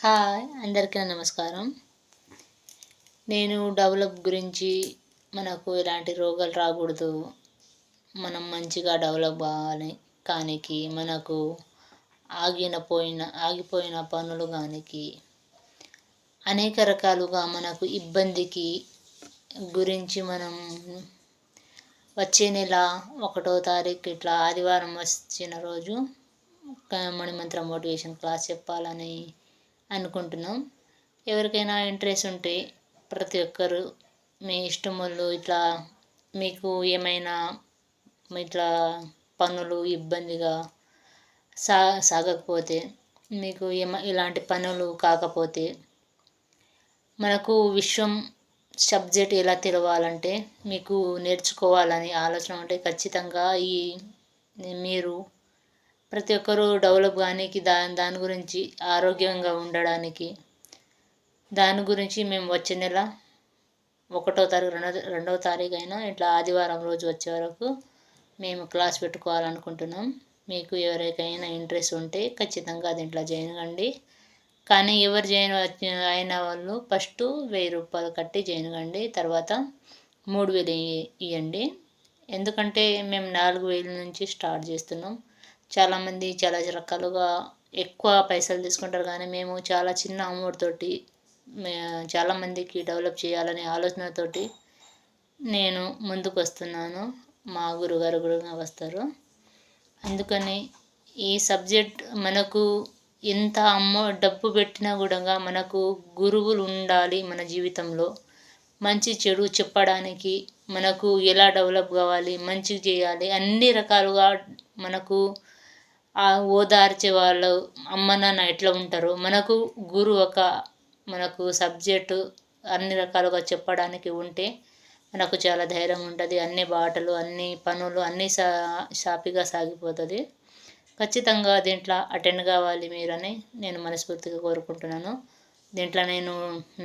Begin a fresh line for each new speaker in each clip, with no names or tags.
Hi అందరికీ నమస్కారం. నేను డెవలప్ గురించి మనకు ఎలాంటి రోగాలు రాకూడదు, మనం మంచిగా డెవలప్ కావాలి కానికి మనకు ఆగిపోయిన పనులు కానికి అనేక రకాలుగా మనకు ఇబ్బందికి గురించి మనం వచ్చే నెల 1వ తారీఖు ఇట్లా ఆదివారం వచ్చిన రోజు మణిమంత్ర మోటివేషన్ క్లాస్ చెప్పాలని అనుకుంటున్నాం. ఎవరికైనా ఇంట్రెస్ట్ ఉంటే ప్రతి ఒక్కరు మీ ఇష్టం వాళ్ళు ఇట్లా మీకు ఏమైనా ఇట్లా పనులు ఇబ్బందిగా సాగకపోతే మీకు ఇలాంటి పనులు కాకపోతే మనకు విషయం సబ్జెక్ట్ ఎలా తెలవాలంటే మీకు నేర్చుకోవాలని ఆలోచన ఉంటే ఖచ్చితంగా మీరు ప్రతి ఒక్కరూ డెవలప్ కానీకి దాని గురించి ఆరోగ్యంగా ఉండడానికి దాని గురించి మేము వచ్చే నెల 1వ తారీఖు 2వ తారీఖు అయినా ఇట్లా ఆదివారం రోజు వచ్చే వరకు మేము క్లాస్ పెట్టుకోవాలనుకుంటున్నాం. మీకు ఎవరికైనా ఇంట్రెస్ట్ ఉంటే ఖచ్చితంగా దీంట్లో జాయిన్ కండి. కానీ ఎవరు జాయిన్ అయిన వాళ్ళు ఫస్ట్ 1000 రూపాయలు కట్టి జాయిన్ కండి, తర్వాత 3000 ఇవ్వండి. ఎందుకంటే మేము 4000 నుంచి స్టార్ట్ చేస్తున్నాం. చాలామంది చాలా రకాలుగా ఎక్కువ పైసలు తీసుకుంటారు, కానీ మేము చాలా చిన్న అమౌంట్ తోటి చాలామందికి డెవలప్ చేయాలనే ఆలోచనతోటి నేను ముందుకు వస్తున్నాను. మా గురుగారు కూడా వస్తారు. అందుకని ఈ సబ్జెక్ట్ మనకు ఎంత డబ్బు పెట్టినా కూడా మనకు గురువులు ఉండాలి. మన జీవితంలో మంచి చెడు చెప్పడానికి, మనకు ఎలా డెవలప్ కావాలి, మంచి చేయాలి, అన్ని రకాలుగా మనకు ఓదార్చే వాళ్ళు అమ్మ నాన్న ఎట్లా ఉంటారో మనకు మనకు సబ్జెక్టు అన్ని రకాలుగా చెప్పడానికి ఉంటే మనకు చాలా ధైర్యం ఉంటుంది. అన్ని బాటలు అన్ని పనులు అన్నీ సాఫీగా సాగిపోతుంది. ఖచ్చితంగా దీంట్లో అటెండ్ కావాలి మీరని నేను మనస్ఫూర్తిగా కోరుకుంటున్నాను. దీంట్లో నేను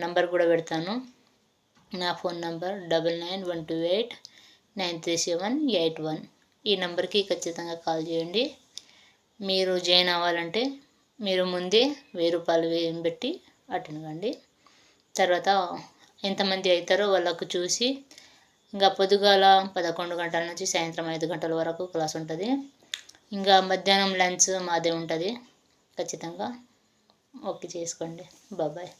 నంబర్ కూడా పెడతాను. నా ఫోన్ నంబర్ 9912893781. ఈ నెంబర్కి ఖచ్చితంగా కాల్ చేయండి. మీరు జాయిన్ అవ్వాలంటే మీరు ముందే 1000 రూపాయలు పెట్టి అటెండ్ కండి. తర్వాత ఎంతమంది అవుతారో వాళ్ళకు చూసి ఇంకా పొద్దుగాల 11 గంటల నుంచి సాయంత్రం 5 గంటల వరకు క్లాస్ ఉంటుంది. ఇంకా మధ్యాహ్నం లంచ్ మాదే ఉంటుంది. ఖచ్చితంగా ఓకే చేసుకోండి. బాయ్.